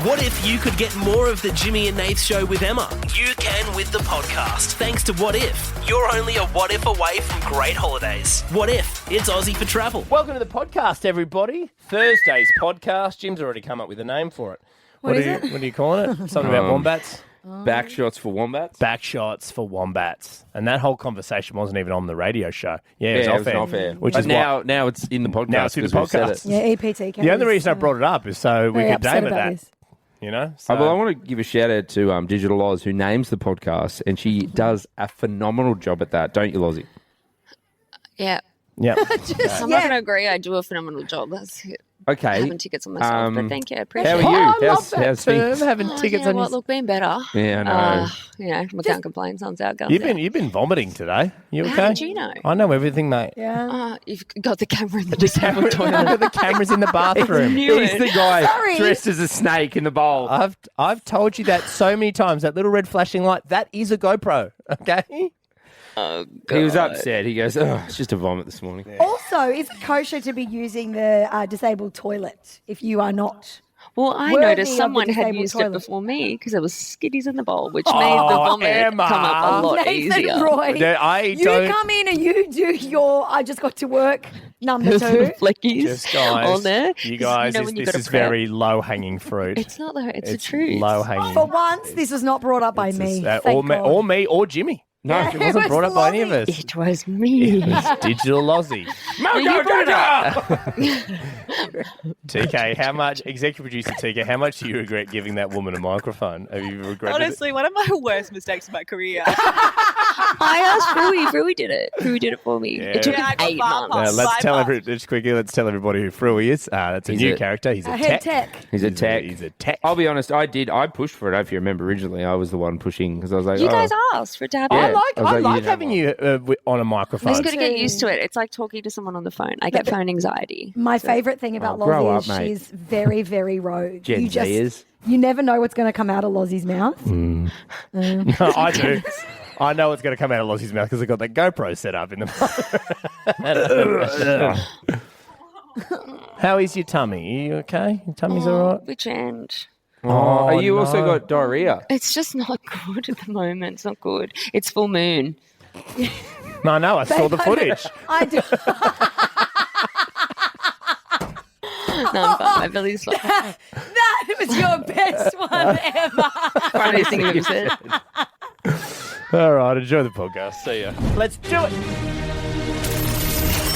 What if you could get more of the Jimmy and Nath Show with Emma? You can with the podcast, thanks to What If. You're only a what if away from great holidays. What If? It's Aussie for travel. Welcome to the podcast, everybody. Thursday's podcast. Jim's already come up with a name for it. What is it? What do you call it? Something about wombats? Back shots for wombats? Back shots for wombats. And that whole conversation wasn't even on the radio show. Yeah, it was off air. Which is now it's in the podcast. Now it's in the podcast. Yeah, EPT. The only reason I brought it up is so we could name it that. This. You know? So. Well, I want to give a shout out to Digital Oz, who names the podcast, and she does a phenomenal job at that, don't you, Lozzie? Yeah. Yeah. I'm not going to agree. I do a phenomenal job. That's Okay. having tickets on myself, but thank you. I appreciate How it. are you? I love that how's term, things? having tickets on What, look, being better. Yeah, I know. I can't complain. Sun's out, guns out. You've been vomiting today. You okay? How did you know? I know everything, mate. Yeah. You've got the camera in the disabled toilet. The camera's in the bathroom. He's the guy Sorry. dressed as a snake in the bowl. I've told you that so many times. That little red flashing light, that is a GoPro. Okay? Oh, God. He was upset. He goes, "Oh, it's just a vomit this morning." Yeah. Also, is it kosher to be using the disabled toilet if you are not? Well, I worthy noticed of someone the had disabled used toilet? it before me because there was skitties in the bowl, which made the vomit Emma. come up a lot Nathan easier. Roy, You come in and you do your I just got to work number 2. Fleckies Just guys, on there. you guys, when you this gotta is prep. very low-hanging fruit. It's not the. It's the truth. Low-hanging. For once, this was not brought up by me. Thank or God. me or Jimmy. No, It wasn't brought up by any of us. It was me. It's Digital Aussie. You brought it up. TK, how much, executive producer TK, how much do you regret giving that woman a microphone? Have you regretted Honestly, one of my worst mistakes in my career. I asked Rui. Rui did it. Rui did it for me. Yeah. It took Yeah, I him got 8 bar months. pass. Let's tell everybody who Frewy is. That's a He's new a- character. He's a Head tech. tech. He's a tech. He's a tech. I'll be honest, I pushed for it. If you remember originally, I was the one pushing because I was like, You oh. guys asked for it to happen. Yeah. I like I was like, having you on a microphone. He's got to get used to it. It's like talking to someone on the phone. I get phone anxiety. My favourite thing about grow Lozzie up, is mate. she's very, very rogue. Gen Z is. You never know what's going to come out of Lozzie's mouth. I do. I know it's going to come out of Lozzie's mouth because I've got that GoPro set up in the. How is your tummy? Are you okay? Your tummy's all right? Which end? Oh, you also no. got diarrhea. It's just not good at the moment. It's not good. It's full moon. No, I saw the footage. I do. No, I'm fine. My belly's fine. That was your best one ever. Funniest thing I've ever said. All right, enjoy the podcast. See ya. Let's do it.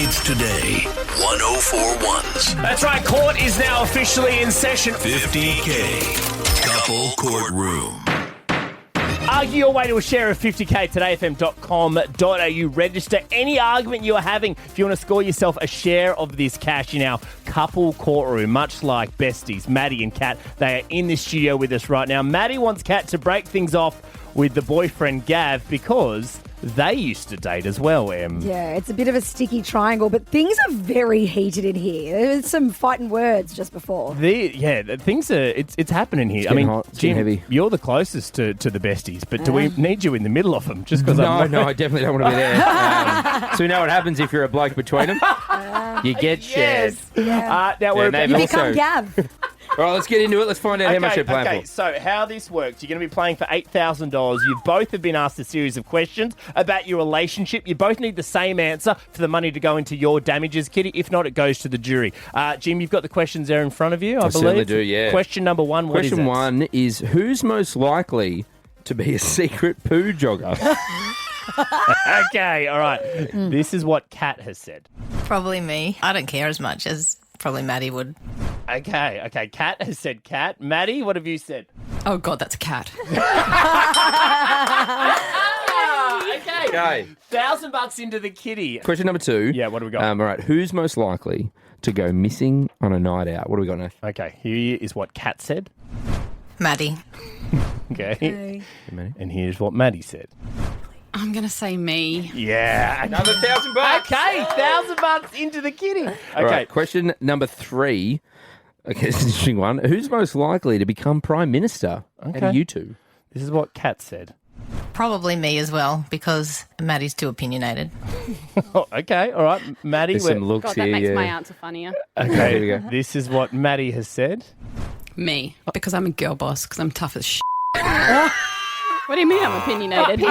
It's today. 1041's That's right. Court is now officially in session. 50K Couple Courtroom. Argue your way to a share of 50K todayfm.com.au. Register any argument you are having if you want to score yourself a share of this cash in our couple courtroom, much like besties, Maddie and Kat. They are in the studio with us right now. Maddie wants Kat to break things off with the boyfriend Gav because they used to date as well, Em. Yeah, it's a bit of a sticky triangle, but things are very heated in here. There was some fighting words just before. Things are, it's happening here. I getting mean, hot, it's Jim, getting heavy. you're the closest to the besties, but do we need you in the middle of them? Just because No, I definitely don't want to be there. So we know what happens if you're a bloke between them. You get shared. Yeah. Now we're they've You also- become Gav. All right, let's get into it. Let's find out how much they're playing for. So how this works, you're going to be playing for $8,000. You both have been asked a series of questions about your relationship. You both need the same answer for the money to go into your damages, Kitty. If not, it goes to the jury. Jim, you've got the questions there in front of you, I believe. certainly do, yeah. Question number one, what is it? Question one is, who's most likely to be a secret poo jogger? Okay, all right. This is what Kat has said. Probably me. I don't care as much as probably Maddie would. Okay. Kat has said Kat. Maddie, what have you said? Oh, God, that's a cat. Okay. $1,000 into the kitty. Question number two. Yeah, what do we got? All right, who's most likely to go missing on a night out? What do we got, Nath? Okay, here is what Kat said. Maddie. Okay. And here's what Maddie said. I'm going to say me. Yeah. Another $1,000. Okay, $1,000 into the kitty. Okay. All right, question number three. Okay, it's an interesting one. Who's most likely to become Prime Minister? Okay. Out of you two? This is what Kat said. Probably me as well, because Maddie's too opinionated. Oh, okay, all right. Maddie. There's some looks God, here. that makes yeah. my answer funnier. Here we Okay, go. this is what Maddie has said. Me, because I'm a girl boss, because I'm tough as shit. What do you mean I'm opinionated? That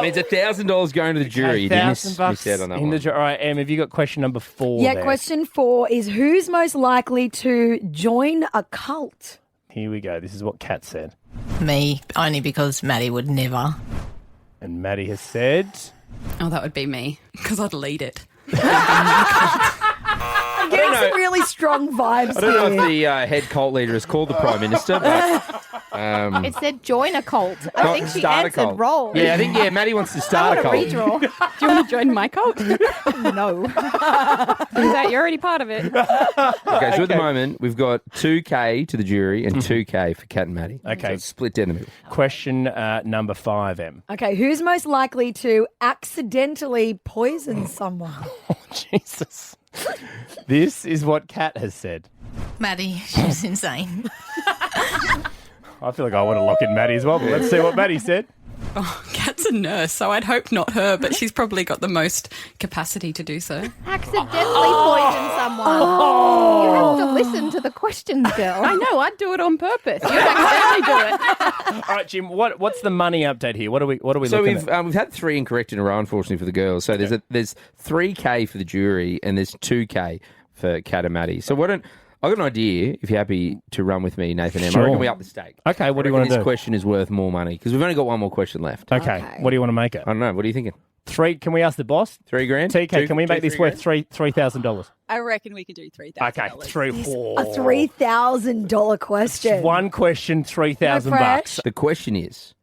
means $1,000 going to the jury. You didn't miss $1,000 out on that in one. the All right, Em, have you got question number 4 Yeah, there? question 4 is who's most likely to join a cult? Here we go. This is what Kat said. Me, only because Maddie would never. And Maddie has said... Oh, that would be me, because I'd lead it. I'm getting some really strong vibes I don't know here. if the head cult leader is called the Prime Minister, but... It said join a cult. I not think she start a answered cult. roll. Yeah, I think, Maddie wants to start a cult. Redraw. Do you want to join my cult? No. That you're already part of it. Okay, so at the moment, we've got 2K to the jury and 2K for Kat and Maddie. Okay. So it's split down the middle. Question number 5, Em. Okay, who's most likely to accidentally poison someone? Jesus. This is what Kat has said. Maddie, she's insane. I feel like I want to lock in Maddie as well, but let's see what Maddie said. Oh, Kat's a nurse, so I'd hope not her, but she's probably got the most capacity to do so. Accidentally poison someone. You have to listen to the questions, girl. I know, I'd do it on purpose. You'd accidentally do it. All right, Jim, what's the money update here? What are we So looking at? we've had 3 incorrect in a row, unfortunately, for the girls. So there's 3K for the jury and there's 2K for Kat and Maddie. So I've got an idea, if you're happy to run with me, Nathan M. Sure. I reckon we up the stake. Okay, what do you want to This do? question is worth more money because we've only got one more question left. Okay, what do you want to make it? I don't know. What are you thinking? 3, can we ask the boss? $3,000? TK, can we make this worth $3,000? I reckon we can do $3,000. Okay, A $3,000 question. One question, $3,000. The question is,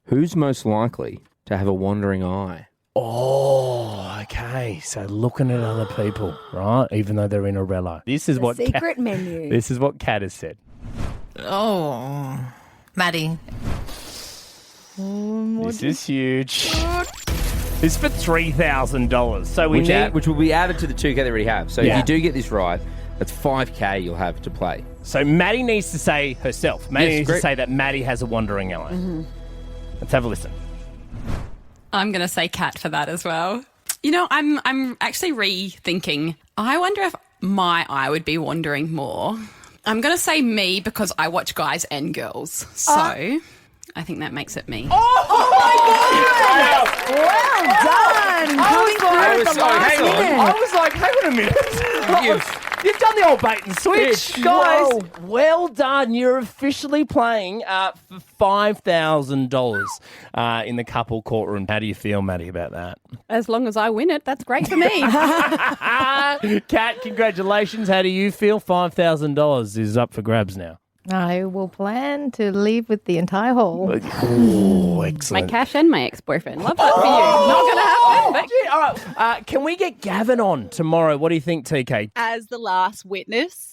who's most likely to have a wandering eye? Oh, okay. So looking at other people, right? Even though they're in a relo. This is what Secret menu. This is what Kat has said. Oh, Maddie. This is huge. This is for $3,000. So we need. Which will be added to the 2K they already have. So Yeah. if you do get this right, that's 5K you'll have to play. So Maddie needs to say herself. Maddie Yes, needs great. to say that Maddie has a wandering eye. Mm-hmm. Let's have a listen. I'm going to say Kat for that as well. You know, I'm actually rethinking. I wonder if my eye would be wandering more. I'm going to say me because I watch guys and girls. So I think that makes it me. Oh my God! Well done! Coming through at the last minute. I was like, hang on a minute. You've done the old bait and switch. Guys, Whoa. well done. You're officially playing for $5,000 in the couple courtroom. How do you feel, Maddie, about that? As long as I win it, that's great for me. Kat, congratulations. How do you feel? $5,000 is up for grabs now. I will plan to leave with the entire haul. Oh, My excellent. cash and my ex-boyfriend. Love that for you. Not going to happen. But Yeah, all right. Can we get Gavin on tomorrow? What do you think, TK? As the last witness,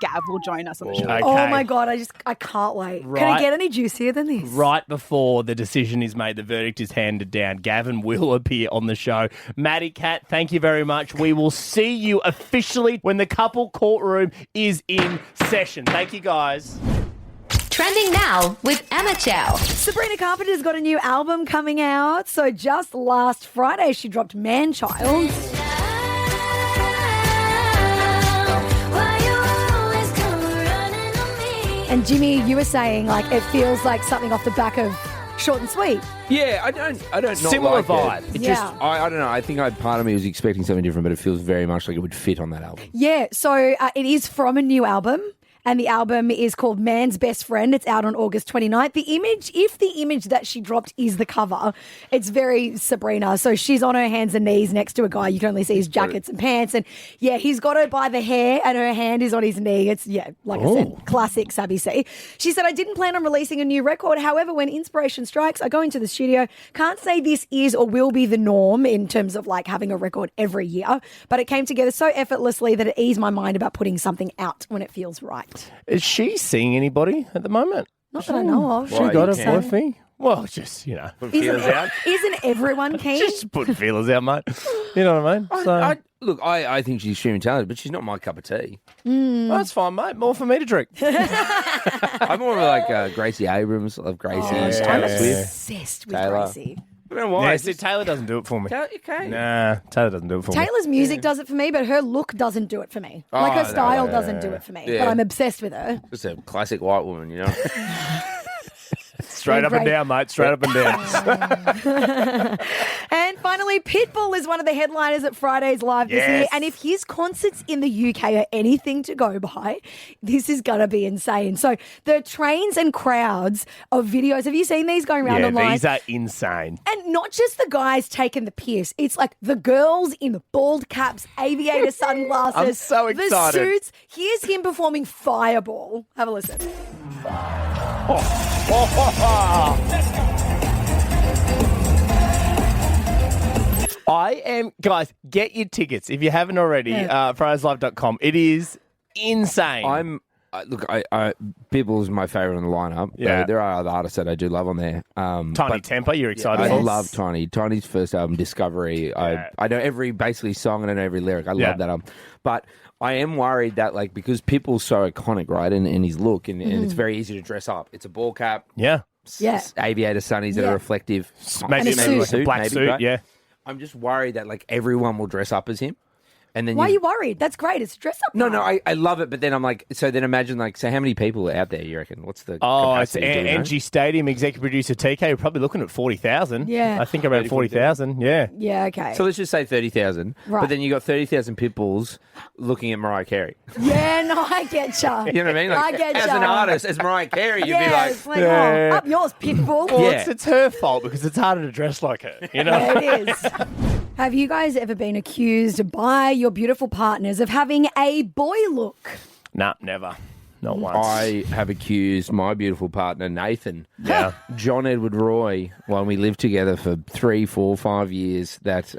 Gav will join us on the show. Okay. Oh my God, I can't wait. Can Right. I get any juicier than this? Right before the decision is made, the verdict is handed down, Gavin will appear on the show. Maddie, Kat, thank you very much. We will see you officially when the couple courtroom is in session. Thank you, guys. Trending now with Emma Chow. Sabrina Carpenter's got a new album coming out. So just last Friday, she dropped Man-Child. And Jimmy, you were saying like it feels like something off the back of Short and Sweet. Yeah, I don't not Similar like vibe. It Yeah. just, I don't know. I think part of me was expecting something different, but it feels very much like it would fit on that album. Yeah, so it is from a new album. And the album is called Man's Best Friend. It's out on August 29th. The image, if the image that she dropped is the cover, it's very Sabrina. So she's on her hands and knees next to a guy. You can only see his jackets and pants. And yeah, he's got her by the hair and her hand is on his knee. It's, yeah, like I said, classic Sabby C. She said, I didn't plan on releasing a new record. However, when inspiration strikes, I go into the studio. Can't say this is or will be the norm in terms of like having a record every year. But it came together so effortlessly that it eased my mind about putting something out when it feels right. Is she seeing anybody at the moment? Not that I know of. She got a boyfriend? Well, just, Put feelers out. Isn't everyone keen? Just put feelers out, mate. You know what I mean? So Look, I think she's extremely talented, but she's not my cup of tea. that's fine, mate. More for me to drink. I'm more of like Gracie Abrams. I love Gracie. yeah, Taylor yeah. Swift. Obsessed with Taylor. Gracie. I don't know why. Yeah, It's see, just- Taylor doesn't do it for me. Okay. Nah, Taylor doesn't do it for me. Taylor's music does it for me, but her look doesn't do it for me. Like her no, style no, doesn't do it for me. Yeah. But I'm obsessed with her. Just a classic white woman, you know. Straight up and Great. down, mate. Straight up and down. And finally, Pitbull is one of the headliners at Friday's Live this year. Yes. And if his concerts in the UK are anything to go by, this is going to be insane. So the trains and crowds of videos, have you seen these going around Yeah, online? these are insane. And not just the guys taking the piss. It's like the girls in the bald caps, aviator sunglasses. I'm so excited. The suits. Here's him performing Fireball. Have a listen. Guys, get your tickets if you haven't already. Friday'sLive.com. It is insane. Pitbull's my favourite on the lineup. Yeah. There are other artists that I do love on there. Tiny Temper, you're excited I for? love Tiny. Tiny's first album, Discovery. Yeah. I know every basically song and I know every lyric. I Yeah. love that album. But I am worried that because Pitbull's so iconic, right, and his look, and it's very easy to dress up. It's a ball cap, Yeah. Yeah. aviator sunnies that Yeah. are reflective. Maybe, a maybe like suit. a black maybe, suit, right? yeah. I'm just worried that everyone will dress up as him. And then Why are you worried? That's great. It's dress up. No, night. I love it, but then I'm like, so then imagine so how many people are out there, you reckon? What's the Oh, it's capacity? Do we know? NG Stadium executive producer TK. We're probably looking at 40,000. Yeah. I think around 40,000. Yeah. Yeah, okay. So let's just say 30,000. Right. But then you got 30,000 pitbulls looking at Mariah Carey. Yeah, no, I get ya. You know what I mean? I get as ya. an artist, as Mariah Carey, you'd Yeah, be it's like, oh, up yours, Pitbull. Well, Yeah. it's her fault because it's harder to dress like her. You know? Yeah, it is. Have you guys ever been accused by your beautiful partners of having a boy look? Nah, never. Not once. I have accused my beautiful partner, Nathan, Yeah. John Edward Roy, when we lived together for 3, 4, 5 years, that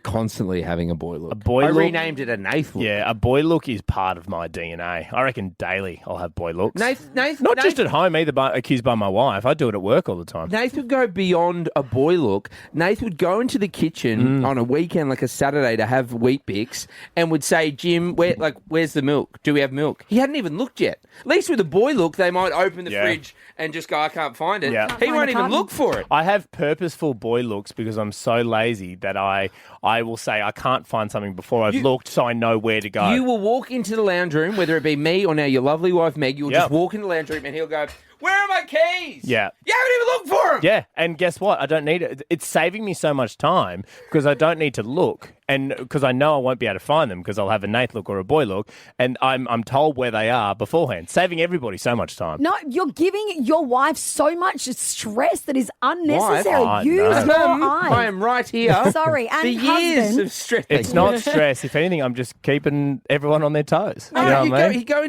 constantly having a boy look. boy I look? renamed it a Nath look. Yeah, a boy look is part of my DNA. I reckon daily I'll have boy looks. Nath, Not just at home either, but accused by my wife. I do it at work all the time. Nath would go beyond a boy look. Nath would go into the kitchen on a weekend, like a Saturday, to have Wheat Bix, and would say, "Jim, where's the milk? Do we have milk?" He hadn't even looked yet. At least with a boy look, they might open the Yeah. fridge and just go, "I can't find it." Yeah. He find won't the even carton. look for it. I have purposeful boy looks because I'm so lazy that I will say I can't find something before I've looked, so I know where to go. You will walk into the lounge room, whether it be me or now your lovely wife Meg. You'll Yep. just walk in the lounge room and he'll go, "Where are my keys?" Yeah. You haven't even looked for them. Yeah, and guess what? I don't need it. It's saving me so much time because I don't need to look, and because I know I won't be able to find them because I'll have a Nath look or a boy look, and I'm told where they are beforehand, saving everybody so much time. No, you're giving your wife so much stress that is unnecessary. Wife? Use No. your Mum, eyes. I am right here. Sorry, and for years husband. of stress. It's not stress. If anything, I'm just keeping everyone on their toes. You know what I mean? He'd go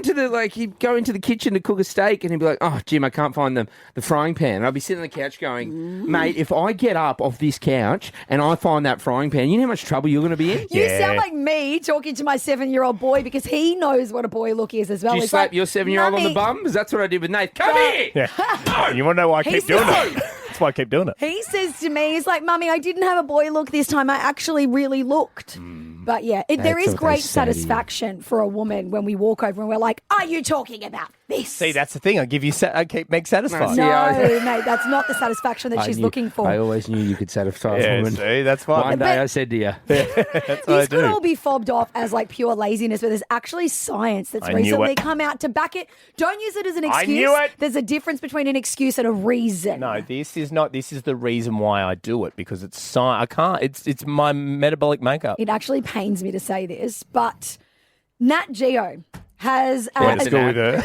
into the kitchen to cook a steak, and he'd be like, "Oh, Jim, I can't find the frying pan." And I'd be sitting on the couch going, "Mate, if I get up off this couch and I find that frying pan, you know how much trouble you're going to be in." You Yeah. sound like me talking to my 7-year-old boy because he knows what a boy look is as well. Do you It's slap like, your 7-year-old on the "Mummy." bum? Because that's what I did with Nate. Come here! Yeah. You want to know why I keep doing it? That's why I keep doing it. He says to me, he's like, "Mummy, I didn't have a boy look this time. I actually really looked." But yeah, there That's is what they great say to you. satisfaction for a woman when we walk over and we're like, "Are you talking about this?" See, that's the thing. I give you, I keep Meg satisfied. No, Yeah, mate, that's not the satisfaction that she's looking for. I always knew you could satisfy a Yeah, woman. see, that's why. One day I said to you, That's what I This could do. all be fobbed off as like pure laziness, but there's actually science that's I knew recently it. come out to back it. Don't use it as an I excuse. knew it. There's a difference between an excuse and a reason. No, this is not. This is the reason why I do it because it's I can't. It's my metabolic makeup. It actually pains me to say this, but Nat Geo has Went to school with her.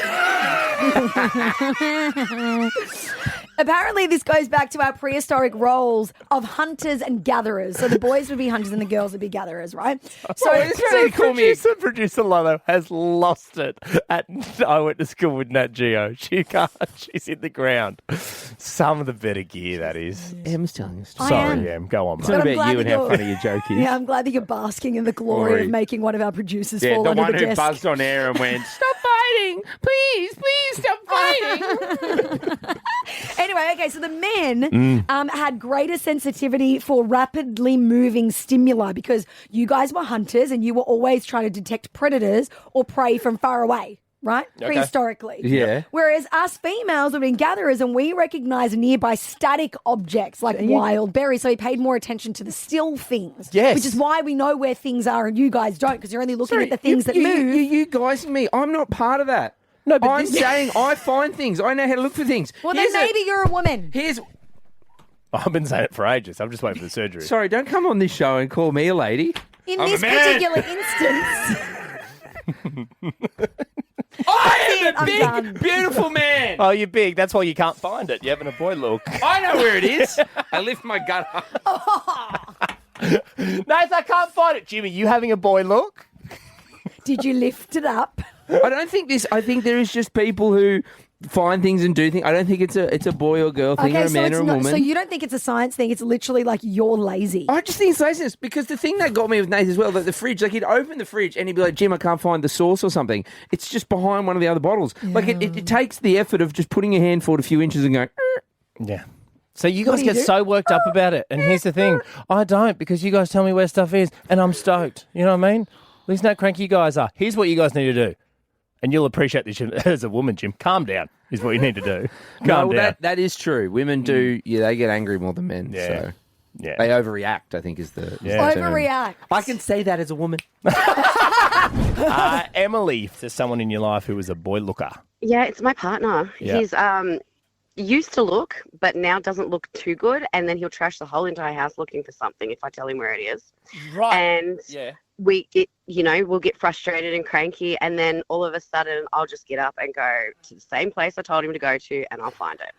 apparently this goes back to our prehistoric roles of hunters and gatherers. So the boys would be hunters and the girls would be gatherers, right? So Producer Lolo has lost it. I went to school with Nat Geo. She can't. She's in the ground. Some of the better gear, that is. Em's telling us. I Sorry, am. Em. Go on, It's mate. not But I'm about glad you that and how you're- funny your joke is. yeah, I'm glad that you're basking in the glory Glory. of making one of our producers Yeah, fall the under one the who desk. buzzed on air and went, "Stop fighting! Please, stop fighting!" Anyway, okay, so the men had greater sensitivity for rapidly moving stimuli because you guys were hunters and you were always trying to detect predators or prey from far away. right? Okay. Prehistorically. Yeah. Whereas us females have been gatherers and we recognise nearby static objects like wild berries. So we paid more attention to the still things. Yes. Which is why we know where things are and you guys don't because you're only looking at the things that move. You guys and me, I'm not part of that. No, but I'm saying I find things. I know how to look for things. Well, then maybe you're a woman. I've been saying it for ages. I'm just waiting for the surgery. Sorry, don't come on this show and call me a lady. In this particular instance... I am a big, beautiful man. Oh, you're big. That's why you can't find it. You're having a boy look. I know where it is. I lift my gut up. Nath, I can't find it. Jimmy, you having a boy look? Did you lift it up? I don't think this. I think there is just people who find things and do things. I don't think it's a boy or girl thing or a man or a woman. So you don't think it's a science thing? It's literally like you're lazy. I just think it's laziness because the thing that got me with Nate as well, like the fridge, like he'd open the fridge and he'd be like, Jim, I can't find the sauce or something. It's just behind one of the other bottles. Yeah. Like it takes the effort of just putting your hand forward a few inches and going, Yeah. So you guys get so worked up about it. And here's the thing. I don't because you guys tell me where stuff is and I'm stoked. You know what I mean? At least how cranky you guys are. Here's what you guys need to do. And you'll appreciate this as a woman, Jim. Calm down is what you need to do. Calm down. That is true. Women do, they get angry more than men. Yeah. So yeah. They overreact, I think, is the term. Overreact. I can say that as a woman. Emily, there's someone in your life who is a boy looker. Yeah, it's my partner. Yeah. He's used to look, but now doesn't look too good, and then he'll trash the whole entire house looking for something if I tell him where it is. Right. And we'll get frustrated and cranky, and then all of a sudden I'll just get up and go to the same place I told him to go to, and I'll find it.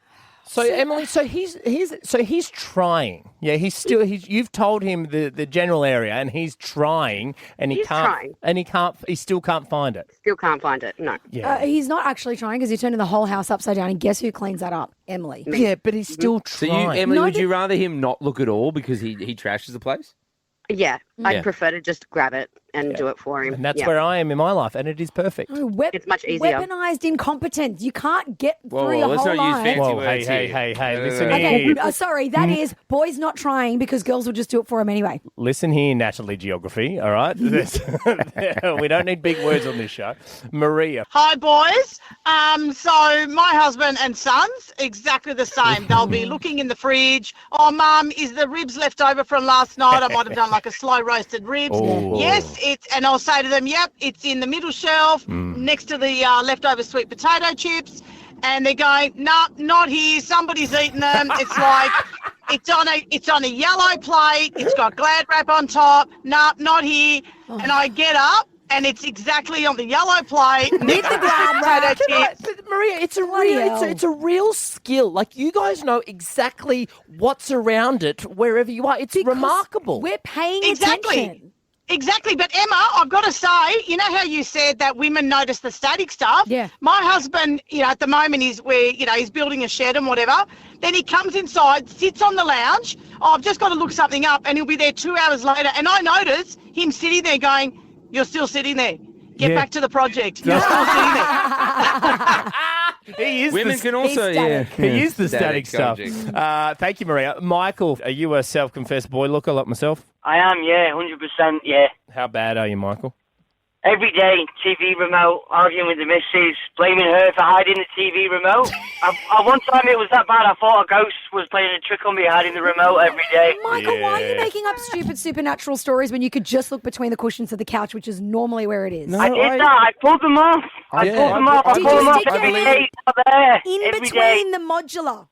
So Emily, he's trying. Yeah, you've told him the general area, and he's trying, and he still can't find it. Still can't find it. No. Yeah. He's not actually trying because he's turning the whole house upside down, and guess who cleans that up? Emily. Yeah, but he's still trying. So Emily, would you rather him not look at all because he trashes the place? Yeah, I'd prefer to just grab it and do it for him. And that's where I am in my life, and it is perfect. It's much easier. Weaponized incompetence. You can't get through your let's whole not life. use fancy words Hey, listen Okay, here. sorry, that is boys not trying because girls will just do it for him anyway. Listen here, Natalie Geography, all right? We don't need big words on this show. Maria. Hi, boys. So my husband and sons, exactly the same. They'll be looking in the fridge. Oh, Mum, is the ribs left over from last night? I might have done like a slow roasted ribs. Oh. Yes, and I'll say to them, yep, it's in the middle shelf next to the leftover sweet potato chips. And they're going, no, not here. Somebody's eaten them. It's like it's on a yellow plate. It's got Glad wrap on top. No, not here. And I get up. And it's exactly on the yellow plate. With the Glad wrap. But Maria, it's a real skill. Like you guys know exactly what's around it wherever you are. It's remarkable. We're paying attention. Exactly. But Emma, I've got to say, you know how you said that women notice the static stuff? Yeah. My husband, at the moment he's building a shed and whatever. Then he comes inside, sits on the lounge. Oh, I've just got to look something up, and he'll be there 2 hours later. And I notice him sitting there going, you're still sitting there. Get back to the project. You're still sitting there. He is Women can also, He is the static stuff. subject. Thank you, Maria. Michael, are you a self-confessed boy looker like myself? I am, 100%, yeah. How bad are you, Michael? Every day, TV remote, arguing with the missus, blaming her for hiding the TV remote. One time it was that bad, I thought a ghost was playing a trick on me hiding the remote every day. Michael, why are you making up stupid supernatural stories when you could just look between the cushions of the couch, which is normally where it is? I did that. I pulled them off. I pulled them off every day. In between the modular.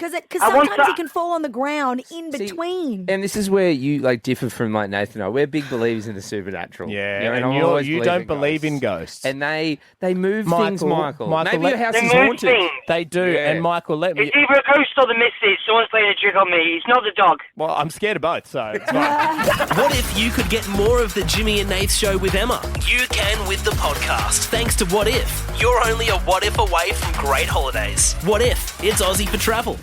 Because sometimes it can fall on the ground in between. And this is where you differ from Nathan and I. We're big believers in the supernatural. Yeah, and you don't believe in ghosts. And they move things, Michael. Maybe your house is move haunted. things. They do. Yeah. And Michael, let me... It's either a ghost or the missus. Someone's playing a trick on me. It's not the dog. Well, I'm scared of both, so it's fine. What if you could get more of the Jimmy and Nath Show with Emma? You can with the podcast. Thanks to What If. You're only a what if away from great holidays. What If? It's Aussie for travel.